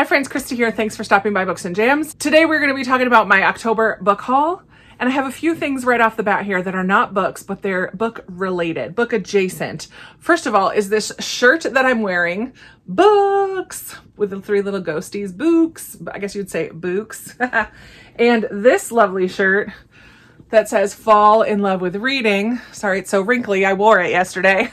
Hi friends, Christy here. Thanks for stopping by Books and Jams. Today we're going to be talking about my October book haul. And I have a few things right off the bat here that are not books, but they're book related, book adjacent. First of all is this shirt that I'm wearing, Books, with the three little ghosties, Books, I guess you'd say Books. And this lovely shirt that says Fall in Love with Reading. Sorry, it's so wrinkly. I wore it yesterday.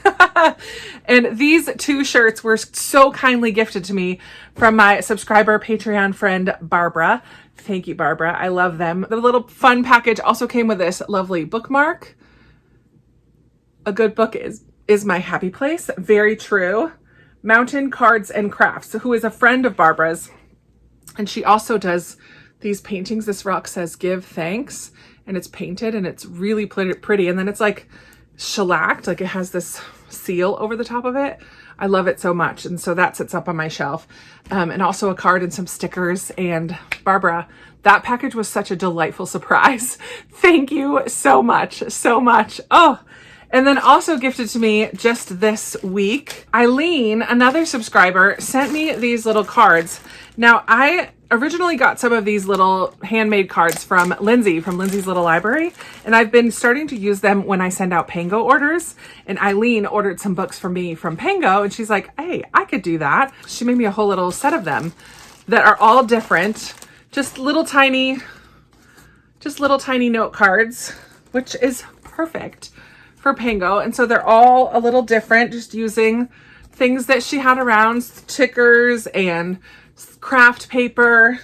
And these two shirts were so kindly gifted to me from my subscriber Patreon friend, Barbara. Thank you, Barbara. I love them. The little fun package also came with this lovely bookmark. A good book is my happy place. Very true. Mountain Cards and Crafts, who is a friend of Barbara's. And she also does these paintings. This rock says, "Give thanks." And it's painted and it's really pretty. And then it's like shellacked, like it has this seal over the top of it. I love it so much. And so that sits up on my shelf. And also a card and some stickers. And Barbara, that package was such a delightful surprise. Thank you so much, so much. Oh, and then also gifted to me just this week, Eileen, another subscriber, sent me these little cards. Now, I originally got some of these little handmade cards from Lindsay, from Lindsay's Little Library, and I've been starting to use them when I send out Pango orders. And Eileen ordered some books for me from Pango, and she's like, hey, I could do that. She made me a whole little set of them that are all different, just little tiny note cards, which is perfect for Pango. And so they're all a little different, just using things that she had around, stickers and craft paper.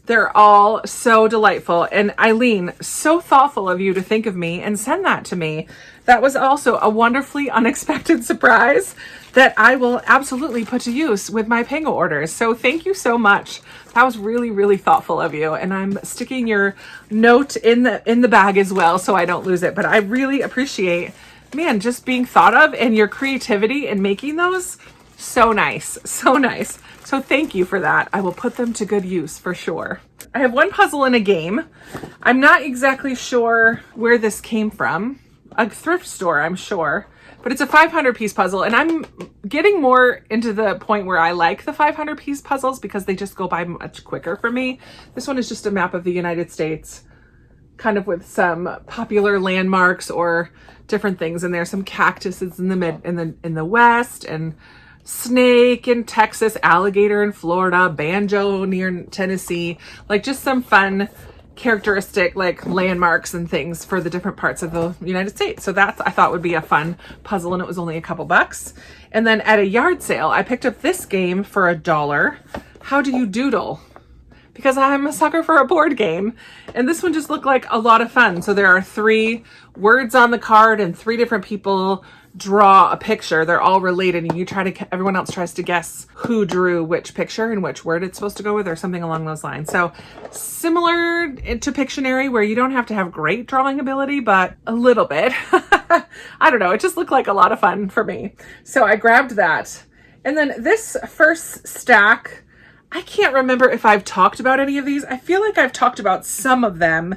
They're all so delightful. And Eileen, so thoughtful of you to think of me and send that to me. That was also a wonderfully unexpected surprise that I will absolutely put to use with my Pango orders. So thank you so much. That was really, really thoughtful of you. And I'm sticking your note in the bag as well so I don't lose it. But I really appreciate, man, just being thought of and your creativity in making those. So nice, so nice. So thank you for that. I will put them to good use for sure. I have one puzzle in a game. I'm not exactly sure where this came from. A thrift store, I'm sure. But it's a 500-piece puzzle, and I'm getting more into the point where I like the 500-piece puzzles because they just go by much quicker for me. This one is just a map of the United States, kind of with some popular landmarks or different things in there. Some cactuses in the west, and snake in Texas, alligator in Florida, banjo near Tennessee, like just some fun characteristic like landmarks and things for the different parts of the United States. So that's, I thought, would be a fun puzzle, and it was only a couple bucks. And then at a yard sale, I picked up this game for $1. How Do You Doodle? Because I'm a sucker for a board game. And this one just looked like a lot of fun. So there are 3 words on the card and 3 different people draw a picture. They're all related, and everyone else tries to guess who drew which picture and which word it's supposed to go with, or something along those lines. So similar to Pictionary, where you don't have to have great drawing ability, but a little bit. I don't know. It just looked like a lot of fun for me. So I grabbed that. And then this first stack, I can't remember if I've talked about any of these. I feel like I've talked about some of them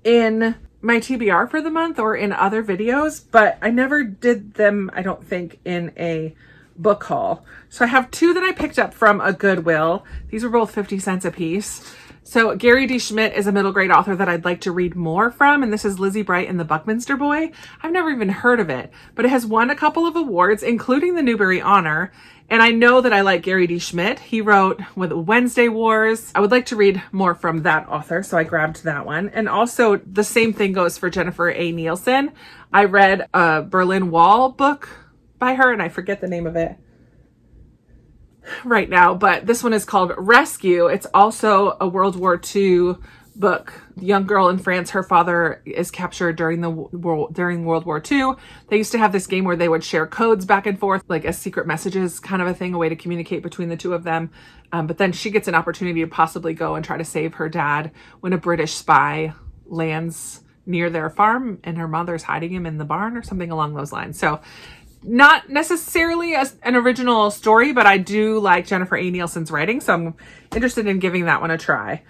in my TBR for the month or in other videos, but I never did them, I don't think, in a book haul. So I have 2 that I picked up from a Goodwill. These were both 50 cents a piece. So Gary D. Schmidt is a middle grade author that I'd like to read more from, and this is Lizzie Bright and the Buckminster Boy. I've never even heard of it, but it has won a couple of awards, including the Newbery Honor. And I know that I like Gary D. Schmidt. He wrote with Wednesday Wars. I would like to read more from that author, so I grabbed that one. And also the same thing goes for Jennifer A. Nielsen. I read a Berlin Wall book by her, and I forget the name of it right now, but this one is called Rescue. It's also a World War II book. Young girl in France, her father is captured during World War II. They used to have this game where they would share codes back and forth, like as secret messages kind of a thing, a way to communicate between the two of them. But then she gets an opportunity to possibly go and try to save her dad when a British spy lands near their farm, and her mother's hiding him in the barn or something along those lines. So not necessarily an original story, but I do like Jennifer A. Nielsen's writing, so I'm interested in giving that one a try.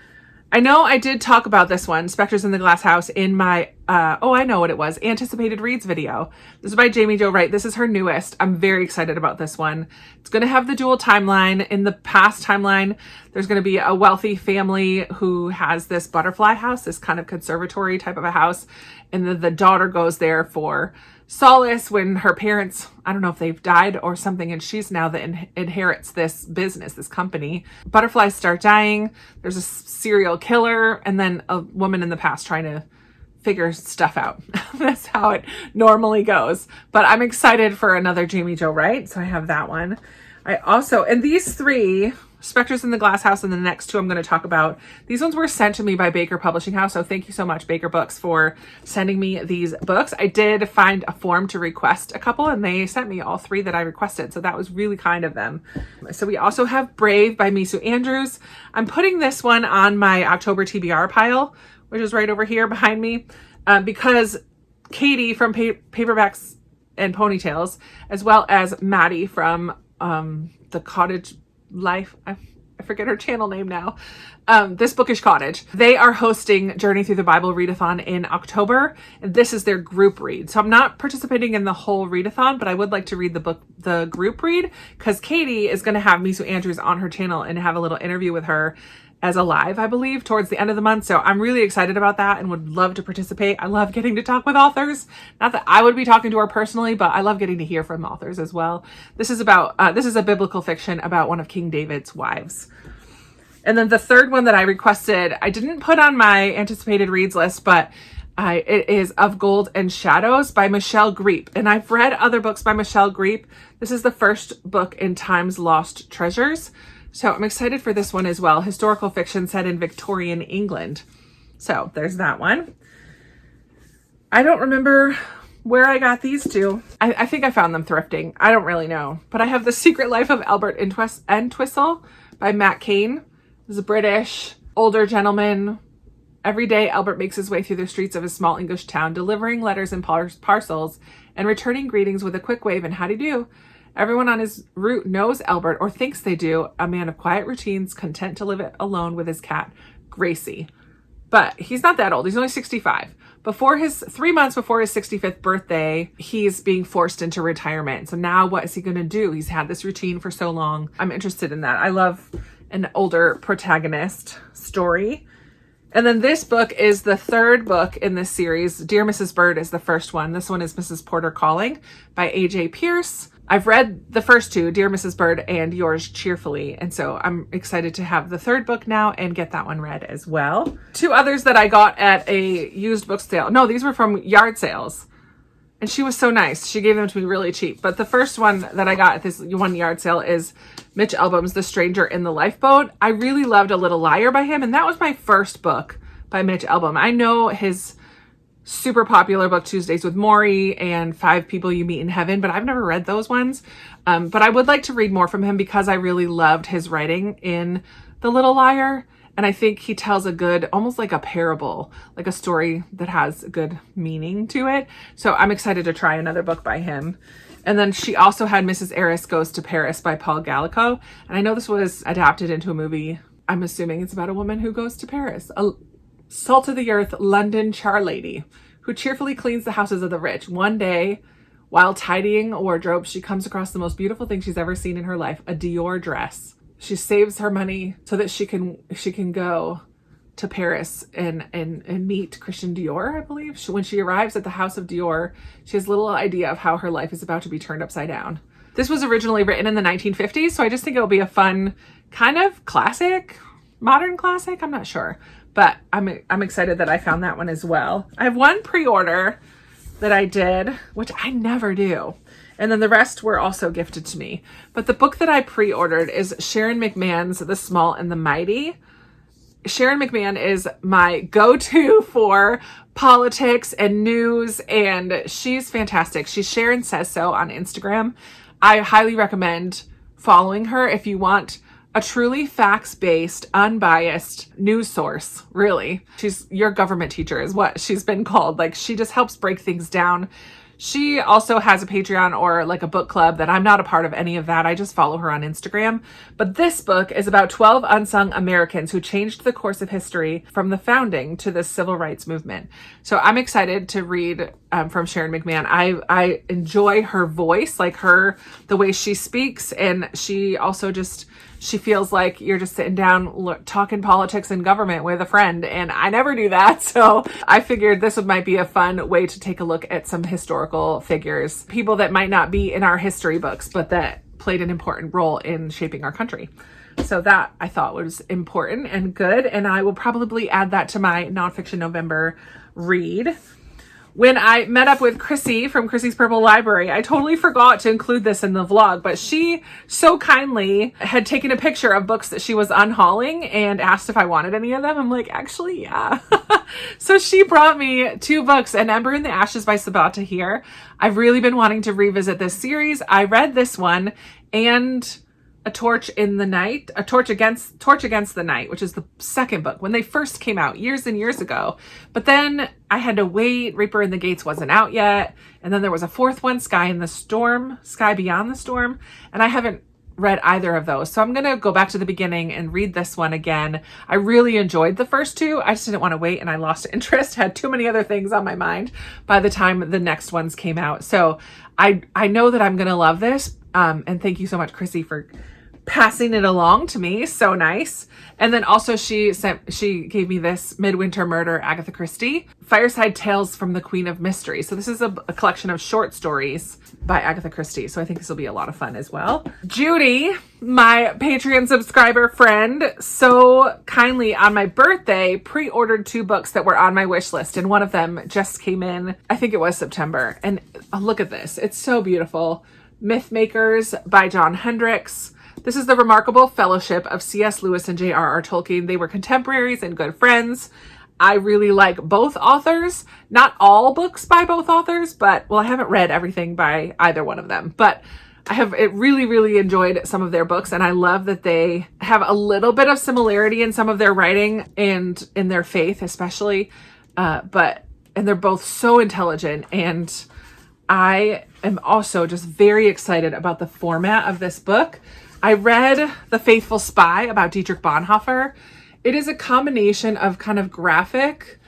I know I did talk about this one, Spectres in the Glass House, in my, I know what it was, Anticipated Reads video. This is by Jamie Jo Wright. This is her newest. I'm very excited about this one. It's going to have the dual timeline. In the past timeline, there's going to be a wealthy family who has this butterfly house, this kind of conservatory type of a house. And then the daughter goes there for solace when her parents, I don't know if they've died or something, and she's now the inherits this business, this company. Butterflies start dying. There's a serial killer, and then a woman in the past trying to figure stuff out. That's how it normally goes. But I'm excited for another Jamie Jo Wright, so I have that one. I also, and these three, Spectres in the Glass House and the next two I'm going to talk about, these ones were sent to me by Baker Publishing House, so thank you so much, Baker Books, for sending me these books. I did find a form to request a couple, and they sent me all three that I requested, so that was really kind of them. So we also have Brave by Misu Andrews. I'm putting this one on my October TBR pile, which is right over here behind me, because Katie from Paperbacks and Ponytails, as well as Maddie from The Cottage Life, I forget her channel name now, This Bookish Cottage, they are hosting Journey Through the Bible Readathon in October, and this is their group read. So I'm not participating in the whole readathon, but I would like to read the group read, because Katie is going to have Misu Andrews on her channel and have a little interview with her as a live, I believe, towards the end of the month. So I'm really excited about that and would love to participate. I love getting to talk with authors. Not that I would be talking to her personally, but I love getting to hear from authors as well. This is about, this is a biblical fiction about one of King David's wives. And then the third one that I requested, I didn't put on my anticipated reads list, but it is Of Gold and Shadows by Michelle Greep. And I've read other books by Michelle Greep. This is the first book in Time's Lost Treasures. So I'm excited for this one as well. Historical fiction set in Victorian England. So there's that one. I don't remember where I got these two. I think I found them thrifting. I don't really know. But I have The Secret Life of Albert Entwistle by Matt Cain. This is a British older gentleman. Every day, Albert makes his way through the streets of his small English town, delivering letters and parcels and returning greetings with a quick wave and howdy do. Everyone on his route knows Albert, or thinks they do, a man of quiet routines, content to live alone with his cat, Gracie. But he's not that old. He's only 65. 3 months before his 65th birthday, he's being forced into retirement. So now what is he going to do? He's had this routine for so long. I'm interested in that. I love an older protagonist story. And then this book is the third book in this series. Dear Mrs. Bird is the first one. This one is Mrs. Porter Calling by A.J. Pierce. I've read the first two, Dear Mrs. Bird and Yours Cheerfully. And so I'm excited to have the third book now and get that one read as well. Two others that I got at a used book sale. No, these were from yard sales. And she was so nice. She gave them to me really cheap. But the first one that I got at this one yard sale is Mitch Albom's The Stranger in the Lifeboat. I really loved A Little Liar by him. And that was my first book by Mitch Albom. I know his super popular book Tuesdays with Morrie and 5 People You Meet in Heaven, but I've never read those ones. But I would like to read more from him because I really loved his writing in The Little Liar. And I think he tells a good, almost like a parable, like a story that has a good meaning to it. So I'm excited to try another book by him. And then she also had Mrs. Eris Goes to Paris by Paul Gallico. And I know this was adapted into a movie. I'm assuming it's about a woman who goes to Paris. A salt of the earth London charlady who cheerfully cleans the houses of the rich. One day, while tidying a wardrobe, she comes across the most beautiful thing she's ever seen in her life, a Dior dress. She saves her money so that she can go to Paris and meet Christian Dior, I believe. When she arrives at the house of Dior, she has little idea of how her life is about to be turned upside down. This was originally written in the 1950s, so I just think it'll be a fun kind of classic, modern classic. I'm not sure, but I'm excited that I found that one as well. I have one pre-order that I did, which I never do. And then the rest were also gifted to me. But the book that I pre-ordered is Sharon McMahon's The Small and the Mighty. Sharon McMahon is my go-to for politics and news, and she's fantastic. She's Sharon Says So on Instagram. I highly recommend following her if you want a truly facts-based, unbiased news source, really. She's your government teacher is what she's been called. Like, she just helps break things down. She also has a Patreon or like a book club that I'm not a part of any of that. I just follow her on Instagram. But this book is about 12 unsung Americans who changed the course of history from the founding to the civil rights movement. So I'm excited to read from Sharon McMahon. I enjoy her voice, like the way she speaks. And she also she feels like you're just sitting down talking politics and government with a friend, and I never do that. So I figured this might be a fun way to take a look at some historical figures, people that might not be in our history books, but that played an important role in shaping our country. So that I thought was important and good, and I will probably add that to my Nonfiction November read. When I met up with Chrissy from Chrissy's Purple Library, I totally forgot to include this in the vlog, but she so kindly had taken a picture of books that she was unhauling and asked if I wanted any of them. I'm like, actually, yeah. So she brought me 2 books, An Ember in the Ashes by Sabaa Tahir. I've really been wanting to revisit this series. I read this one and A Torch in the Night, Torch Against the Night, which is the second book when they first came out years and years ago. But then I had to wait. Reaper in the Gates wasn't out yet. And then there was a 4th one, Sky Beyond the Storm. And I haven't read either of those. So I'm going to go back to the beginning and read this one again. I really enjoyed the first 2. I just didn't want to wait and I lost interest, had too many other things on my mind by the time the next ones came out. So I know that I'm going to love this. And thank you so much, Chrissy, for passing it along to me. So nice. And then also she gave me this Midwinter Murder, Agatha Christie, Fireside Tales from the Queen of Mystery. So this is a collection of short stories by Agatha Christie. So I think this will be a lot of fun as well. Judy, my Patreon subscriber friend, so kindly on my birthday pre-ordered 2 books that were on my wish list. And one of them just came in, I think it was September. And look at this. It's so beautiful. Myth Makers by John Hendricks. This is the remarkable fellowship of C.S. Lewis and J.R.R. Tolkien. They were contemporaries and good friends. I really like both authors. Not all books by both authors, but, well, I haven't read everything by either one of them. But I have really, really enjoyed some of their books, and I love that they have a little bit of similarity in some of their writing and in their faith, especially. And they're both so intelligent, and I am also just very excited about the format of this book. I read The Faithful Spy about Dietrich Bonhoeffer. It is a combination of kind of graphic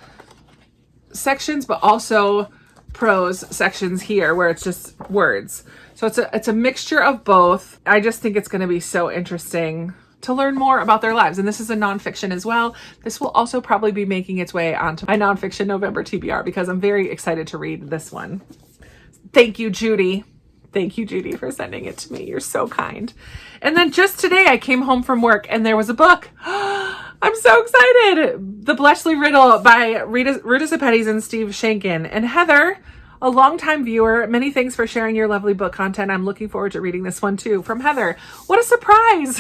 sections, but also prose sections here where it's just words. So it's a mixture of both. I just think it's going to be so interesting to learn more about their lives. And this is a nonfiction as well. This will also probably be making its way onto my Nonfiction November TBR because I'm very excited to read this one. Thank you, Judy. Thank you, Judy, for sending it to me. You're so kind. And then just today I came home from work and there was a book. I'm so excited. The Bletchley Riddle by Ruta Sepetys and Steve Shankin. And Heather, a longtime viewer, many thanks for sharing your lovely book content. I'm looking forward to reading this one too. From Heather. What a surprise.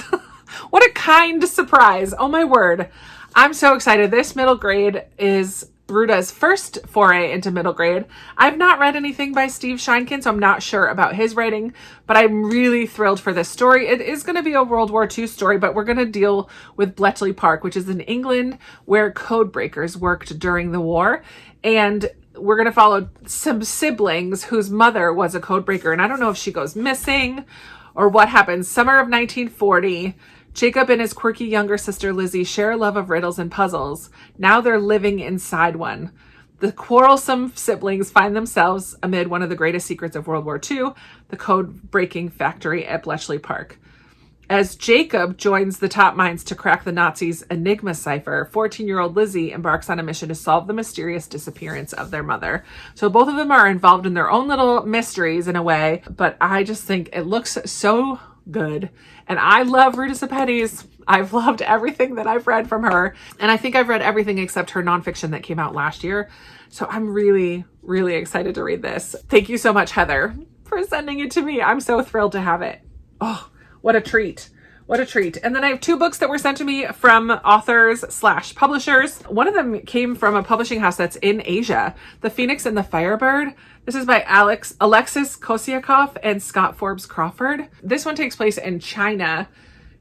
What a kind surprise. Oh my word. I'm so excited. This middle grade is Ruta's first foray into middle grade. I've not read anything by Steve Shankin, so I'm not sure about his writing, but I'm really thrilled for this story. It is going to be a World War II story, but we're going to deal with Bletchley Park, which is in England, where code breakers worked during the war. And we're going to follow some siblings whose mother was a code breaker. And I don't know if she goes missing or what happens. Summer of 1940, Jacob and his quirky younger sister Lizzie share a love of riddles and puzzles. Now they're living inside one. The quarrelsome siblings find themselves amid one of the greatest secrets of World War II, the code-breaking factory at Bletchley Park. As Jacob joins the top minds to crack the Nazis' Enigma cipher, 14-year-old Lizzie embarks on a mission to solve the mysterious disappearance of their mother. So both of them are involved in their own little mysteries in a way, but I just think it looks so good. And I love Ruta Sepetys. I've loved everything that I've read from her. And I think I've read everything except her nonfiction that came out last year. So I'm really, really excited to read this. Thank you so much, Heather, for sending it to me. I'm so thrilled to have it. Oh, what a treat. What a treat. And then I have 2 books that were sent to me from authors/publishers. One of them came from a publishing house that's in Asia, The Phoenix and the Firebird. This is by Alexis Kosiakov and Scott Forbes Crawford. This one takes place in China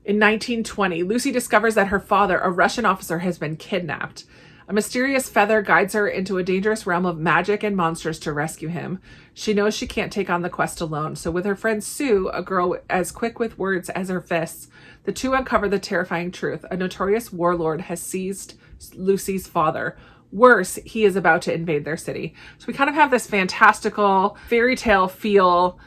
in 1920. Lucy discovers that her father, a Russian officer, has been kidnapped. A mysterious feather guides her into a dangerous realm of magic and monsters to rescue him. She knows she can't take on the quest alone, so with her friend Sue, a girl as quick with words as her fists, the two uncover the terrifying truth. A notorious warlord has seized Lucy's father. Worse, he is about to invade their city. So we kind of have this fantastical fairy tale feel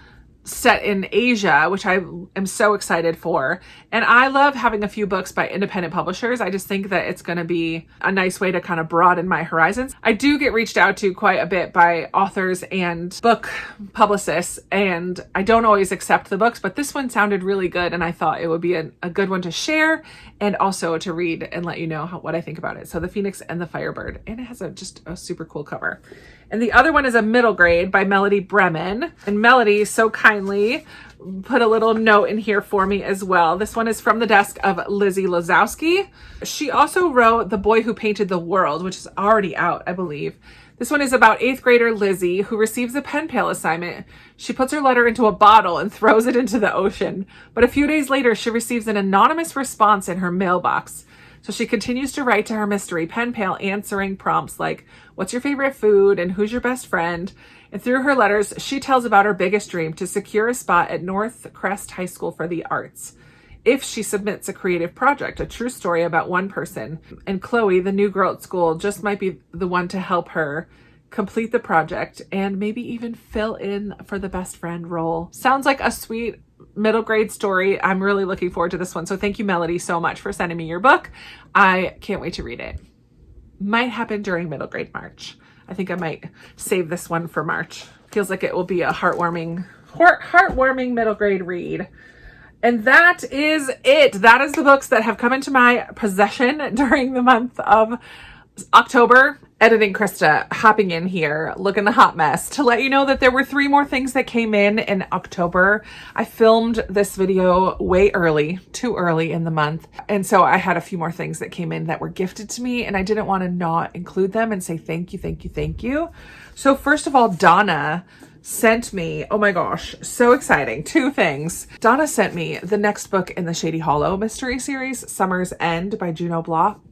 set in Asia, which I am so excited for. And I love having a few books by independent publishers. I just think that it's going to be a nice way to kind of broaden my horizons. I do get reached out to quite a bit by authors and book publicists, and I don't always accept the books, but this one sounded really good, and I thought it would be a good one to share and also to read and let you know what I think about it. So The Phoenix and the Firebird, and it has just a super cool cover. And the other one is a middle grade by Melody Bremen. And Melody so kindly put a little note in here for me as well. This one is from the desk of Lizzie Lazowski. She also wrote The Boy Who Painted the World, which is already out, I believe. This one is about 8th grader Lizzie, who receives a pen pal assignment. She puts her letter into a bottle and throws it into the ocean. But a few days later, she receives an anonymous response in her mailbox. So she continues to write to her mystery pen pal, answering prompts like, what's your favorite food and who's your best friend? And through her letters, she tells about her biggest dream to secure a spot at North Crest High School for the Arts. If she submits a creative project, a true story about one person. And Chloe, the new girl at school, just might be the one to help her complete the project and maybe even fill in for the best friend role. Sounds like a sweet middle grade story. I'm really looking forward to this one. So thank you, Melody, so much for sending me your book. I can't wait to read it. Might happen during middle grade March. I think I might save this one for March. Feels like it will be a heartwarming middle grade read. And that is it. That is the books that have come into my possession during the month of October. Editing Krista, hopping in here, looking a hot mess to let you know that there were 3 more things that came in October. I filmed this video way early, too early in the month. And so I had a few more things that came in that were gifted to me, and I didn't want to not include them and say thank you, thank you, thank you. So first of all, Donna sent me, oh my gosh, so exciting, 2 things. Donna sent me the next book in the Shady Hollow mystery series, Summer's End by Juno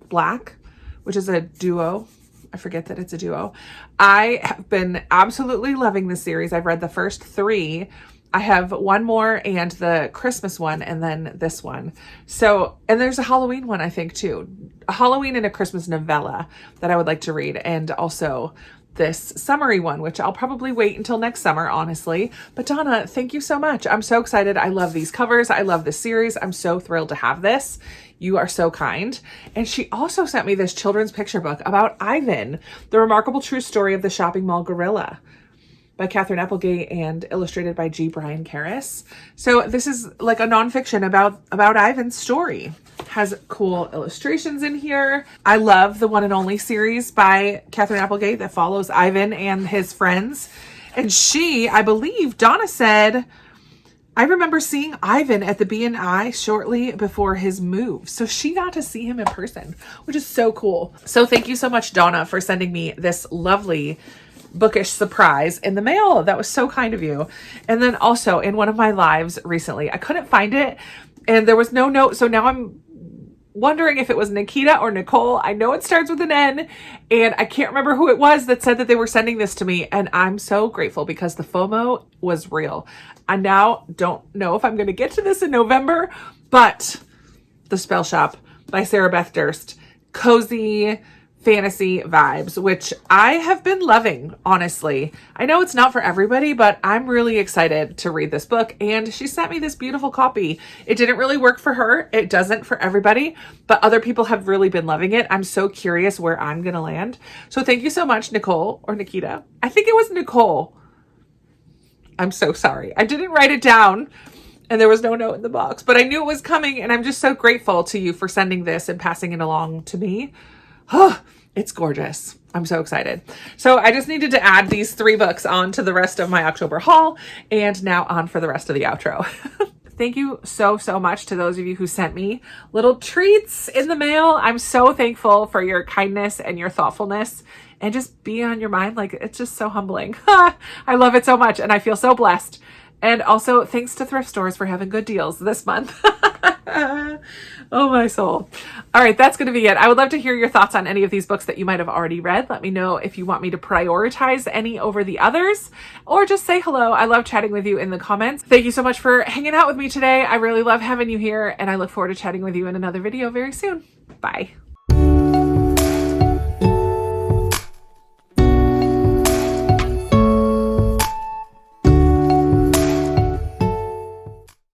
Black, which is a duo. I forget that it's a duo. I have been absolutely loving this series. I've read the first 3. I have one more and the Christmas one and then this one. So, and there's a Halloween one, I think, too. A Halloween and a Christmas novella that I would like to read. And also this summery one, which I'll probably wait until next summer, honestly. But Donna, thank you so much. I'm so excited. I love these covers. I love this series. I'm so thrilled to have this. You are so kind. And she also sent me this children's picture book about Ivan, the remarkable true story of the shopping mall gorilla, by Catherine Applegate and illustrated by G. Brian Karras. So this is like a nonfiction about Ivan's story. Has cool illustrations in here. I love the One and Only series by Catherine Applegate that follows Ivan and his friends. And she, I believe, Donna said, I remember seeing Ivan at the B&I shortly before his move. So she got to see him in person, which is so cool. So thank you so much, Donna, for sending me this lovely bookish surprise in the mail. That was so kind of you. And then also in one of my lives recently, I couldn't find it and there was no note. So now I'm wondering if it was Nikita or Nicole. I know it starts with an N and I can't remember who it was that said that they were sending this to me. And I'm so grateful because the FOMO was real. I now don't know if I'm going to get to this in November, but The Spell Shop by Sarah Beth Durst, cozy fantasy vibes, which I have been loving, honestly. I know it's not for everybody, but I'm really excited to read this book. And she sent me this beautiful copy. It didn't really work for her. It doesn't for everybody, but other people have really been loving it. I'm so curious where I'm going to land. So thank you so much, Nicole or Nikita. I think it was Nicole. I'm so sorry. I didn't write it down and there was no note in the box, but I knew it was coming. And I'm just so grateful to you for sending this and passing it along to me. Oh, it's gorgeous. I'm so excited. So I just needed to add these 3 books on to the rest of my October haul and now on for the rest of the outro. Thank you so, so much to those of you who sent me little treats in the mail. I'm so thankful for your kindness and your thoughtfulness and just being on your mind. Like, it's just so humbling. I love it so much. And I feel so blessed. And also thanks to thrift stores for having good deals this month. Oh, my soul. All right, that's going to be it. I would love to hear your thoughts on any of these books that you might have already read. Let me know if you want me to prioritize any over the others, or just say hello. I love chatting with you in the comments. Thank you so much for hanging out with me today. I really love having you here, and I look forward to chatting with you in another video very soon. Bye.